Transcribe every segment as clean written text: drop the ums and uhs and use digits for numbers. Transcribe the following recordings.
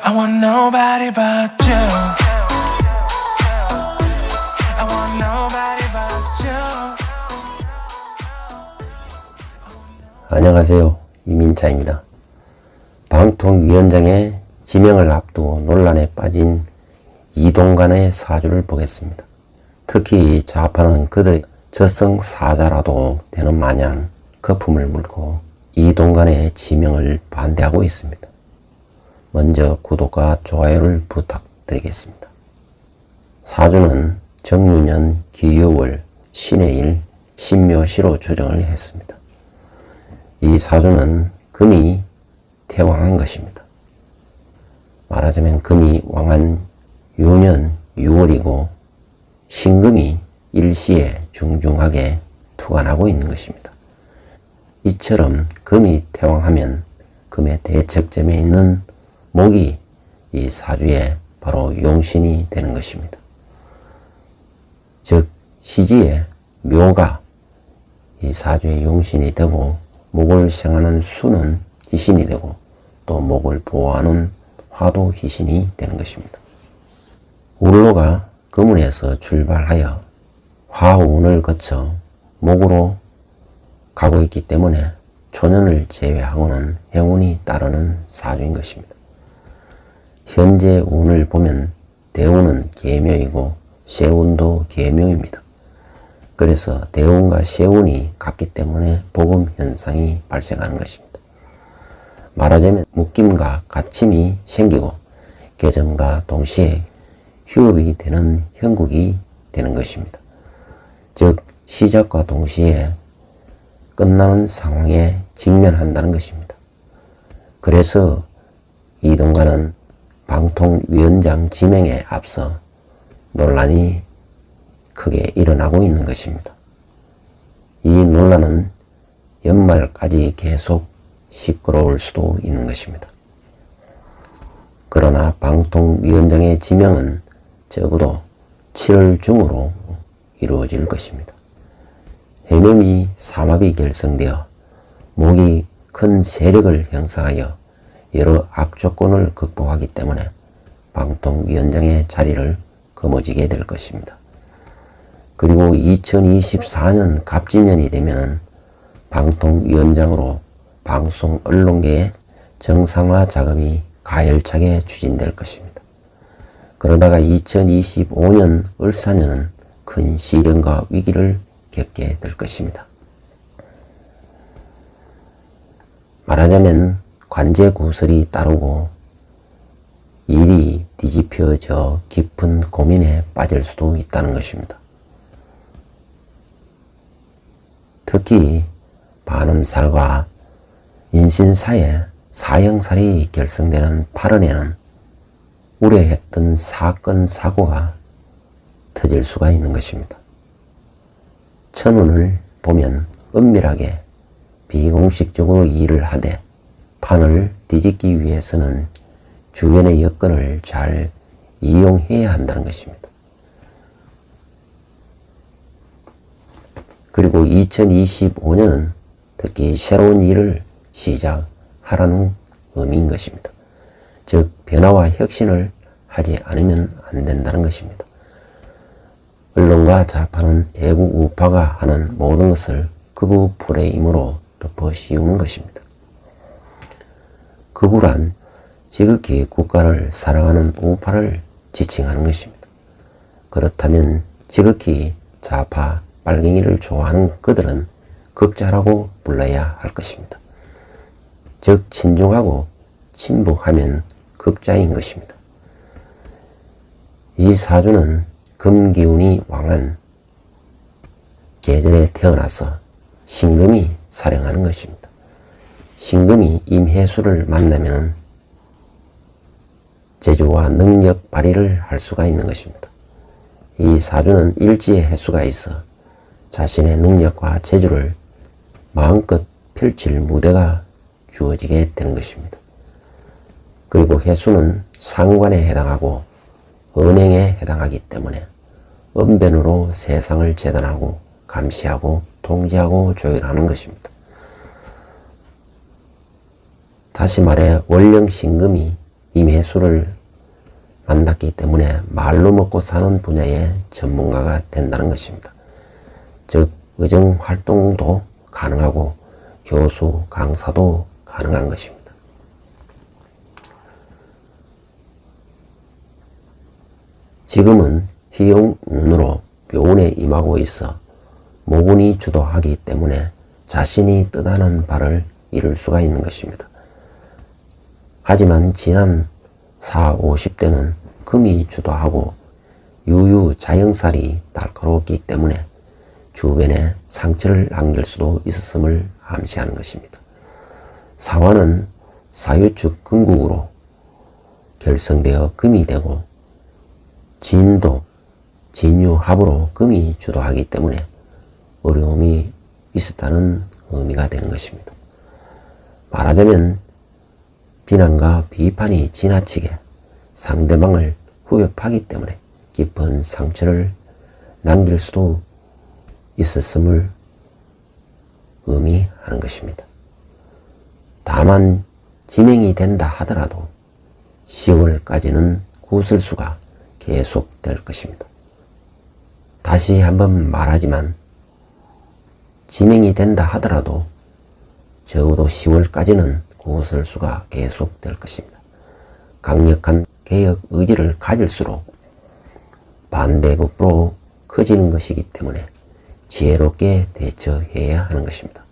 I want nobody but you. I want nobody but you. 안녕하세요. 이민자입니다. 방통위원장의 지명을 앞두고 논란에 빠진 이동관의 사주를 보겠습니다. 특히 좌파는 그들의 저승사자라도 되는 마냥 거품을 물고 이동관의 지명을 반대하고 있습니다. 먼저 구독과 좋아요를 부탁드리겠습니다. 사주는 정유년, 기유월, 신의 일, 신묘시로 추정을 했습니다. 이 사주는 금이 태왕한 것입니다. 말하자면 금이 왕한 유년 6월이고 신금이 일시에 중중하게 투관하고 있는 것입니다. 이처럼 금이 태왕하면 금의 대척점에 있는 목이 이 사주에 바로 용신이 되는 것입니다. 즉 시지에 묘가 이 사주의 용신이 되고 목을 생하는 수는 희신이 되고 또 목을 보호하는 화도 희신이 되는 것입니다. 울로가 금운에서 출발하여 화운을 거쳐 목으로 가고 있기 때문에 초년을 제외하고는 해운이 따르는 사주인 것입니다. 현재 운을 보면 대운은 계묘이고 세운도 계묘입니다. 그래서 대운과 세운이 같기 때문에 복음 현상이 발생하는 것입니다. 말하자면 묶임과 갇힘이 생기고 계점과 동시에 휴업이 되는 형국이 되는 것입니다. 즉 시작과 동시에 끝나는 상황에 직면한다는 것입니다. 그래서 이동관은 방통위원장 지명에 앞서 논란이 크게 일어나고 있는 것입니다. 이 논란은 연말까지 계속 시끄러울 수도 있는 것입니다. 그러나 방통위원장의 지명은 적어도 7월 중으로 이루어질 것입니다. 해묘이 삼합이 결성되어 목이 큰 세력을 형성하여 여러 악조건을 극복하기 때문에 방통위원장의 자리를 거머쥐게 될 것입니다. 그리고 2024년 갑진년이 되면 방통위원장으로 방송 언론계의 정상화 작업이 가열차게 추진될 것입니다. 그러다가 2025년 을사년은 큰 시련과 위기를 겪게 될 것입니다. 말하자면 관제구설이 따르고 일이 뒤집혀져 깊은 고민에 빠질 수도 있다는 것입니다. 특히 반음살과 인신사에 사형살이 결성되는 8월에는 우려했던 사건 사고가 터질 수가 있는 것입니다. 천운을 보면 은밀하게 비공식적으로 일을 하되 판을 뒤집기 위해서는 주변의 여건을 잘 이용해야 한다는 것입니다. 그리고 2025년은 특히 새로운 일을 시작하라는 의미인 것입니다. 즉 변화와 혁신을 하지 않으면 안 된다는 것입니다. 언론과 좌파는 애국 우파가 하는 모든 것을 극우 프레임으로 덮어 씌우는 것입니다. 극우란 지극히 국가를 사랑하는 우파를 지칭하는 것입니다. 그렇다면 지극히 좌파 빨갱이를 좋아하는 그들은 극자라고 불러야 할 것입니다. 즉 친중하고 친북하면 극자인 것입니다. 이 사주는 금기운이 왕한 계절에 태어나서 신금이 살행하는 것입니다. 신금이 임해수를 만나면 재주와 능력 발휘를 할 수가 있는 것입니다. 이 사주는 일지의 해수가 있어 자신의 능력과 재주를 마음껏 펼칠 무대가 주어지게 되는 것입니다. 그리고 해수는 상관에 해당하고 은행에 해당하기 때문에 언변으로 세상을 재단하고 감시하고 통제하고 조율하는 것입니다. 다시 말해 원령 신금이 임혜수를 만났기 때문에 말로 먹고 사는 분야의 전문가가 된다는 것입니다. 즉 의정 활동도 가능하고 교수, 강사도 가능한 것입니다. 지금은 희용운으로 묘운에 임하고 있어 모군이 주도하기 때문에 자신이 뜻하는 바를 이룰 수가 있는 것입니다. 하지만 지난 40, 50대는 금이 주도하고 유유자영살이 날카롭기 때문에 주변에 상처를 남길 수도 있었음을 암시하는 것입니다. 사화는 사유축 금국으로 결성되어 금이 되고 진도 진유합으로 금이 주도하기 때문에 어려움이 있었다는 의미가 되는 것입니다. 말하자면 비난과 비판이 지나치게 상대방을 후벼파기 때문에 깊은 상처를 남길 수도 있었음을 의미하는 것입니다. 다만 지명이 된다 하더라도 10월까지는 구설수가 계속될 것입니다. 다시 한번 말하지만 지명이 된다 하더라도 적어도 10월까지는 구설수가 계속될 것입니다. 강력한 개혁 의지를 가질수록 반대급부로 커지는 것이기 때문에 지혜롭게 대처해야 하는 것입니다.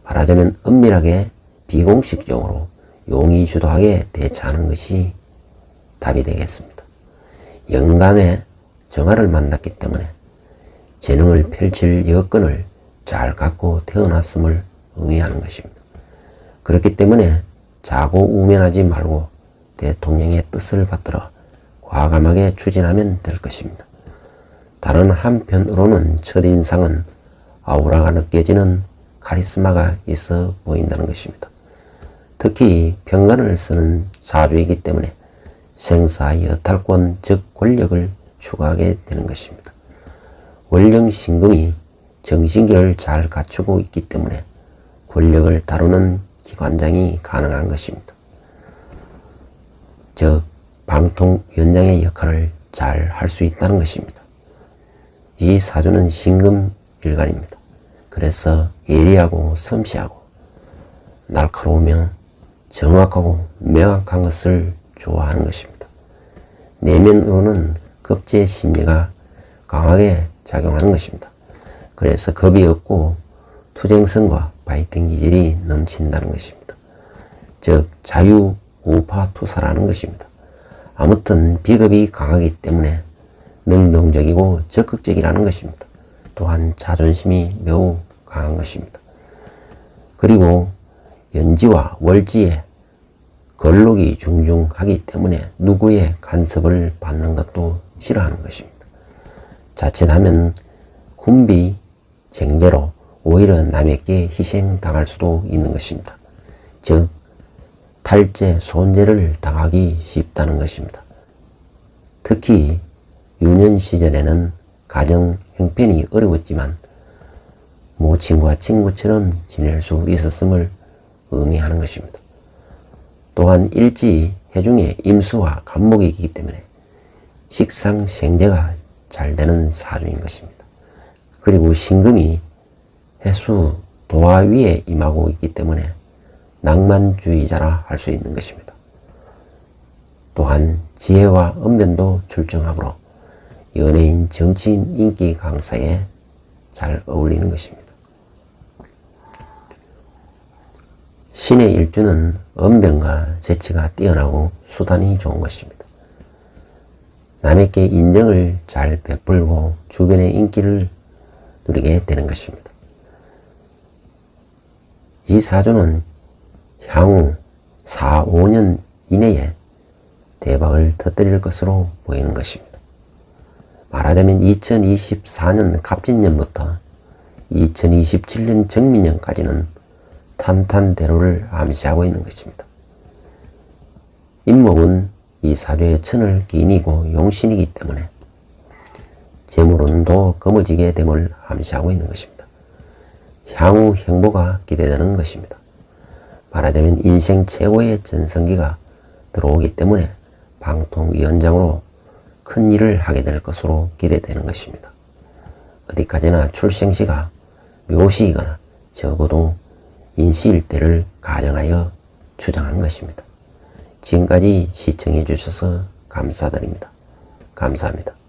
말하자면 엄밀하게 비공식적으로 용의 주도하게 대처하는 것이 답이 되겠습니다. 연간에 정화를 만났기 때문에 재능을 펼칠 여건을 잘 갖고 태어났음을 의미하는 것입니다. 그렇기 때문에 자고우면하지 말고 대통령의 뜻을 받들어 과감하게 추진하면 될 것입니다. 다른 한편으로는 첫인상은 아우라가 느껴지는 카리스마가 있어 보인다는 것입니다. 특히 편관을 쓰는 사주이기 때문에 생사여탈권 즉 권력을 추구하게 되는 것입니다. 월령신금이 정신기를 잘 갖추고 있기 때문에 권력을 다루는 기관장이 가능한 것입니다. 즉 방통위원장의 역할을 잘 할 수 있다는 것입니다. 이 사주는 신금일간입니다. 그래서 예리하고 섬세하고 날카로우며 정확하고 명확한 것을 좋아하는 것입니다. 내면으로는 겁제 심리가 강하게 작용하는 것입니다. 그래서 겁이 없고 투쟁성과 파이팅 기질이 넘친다는 것입니다. 즉 자유우파투사라는 것입니다. 아무튼 비겁이 강하기 때문에 능동적이고 적극적이라는 것입니다. 또한 자존심이 매우 강한 것입니다. 그리고 연지와 월지에 걸록이 중중하기 때문에 누구의 간섭을 받는 것도 싫어하는 것입니다. 자칫하면 군비, 쟁제로 오히려 남에게 희생당할 수도 있는 것입니다. 즉 탈제, 손재를 당하기 쉽다는 것입니다. 특히 유년 시절에는 가정 형편이 어려웠지만 모친과 친구처럼 지낼 수 있었음을 의미하는 것입니다. 또한 일지 해중에 임수와 간목이 있기 때문에 식상생재가 잘 되는 사주인 것입니다. 그리고 신금이 해수 도화 위에 임하고 있기 때문에 낭만주의자라 할 수 있는 것입니다. 또한 지혜와 언변도 출중하므로 연예인, 정치인, 인기 강사에 잘 어울리는 것입니다. 신의 일주는 언변과 재치가 뛰어나고 수단이 좋은 것입니다. 남에게 인정을 잘 베풀고 주변의 인기를 누리게 되는 것입니다. 이 사주는 향후 4, 5년 이내에 대박을 터뜨릴 것으로 보이는 것입니다. 말하자면 2024년 갑진년부터 2027년 정민년까지는 탄탄대로를 암시하고 있는 것입니다. 임목은 이 사주의 천을 기인이고 용신이기 때문에 재물운도 거머지게 됨을 암시하고 있는 것입니다. 향후 행보가 기대되는 것입니다. 말하자면 인생 최고의 전성기가 들어오기 때문에 방통위원장으로 큰 일을 하게 될 것으로 기대되는 것입니다. 어디까지나 출생시가 묘시이거나 적어도 인시일 때를 가정하여 추정한 것입니다. 지금까지 시청해 주셔서 감사드립니다. 감사합니다.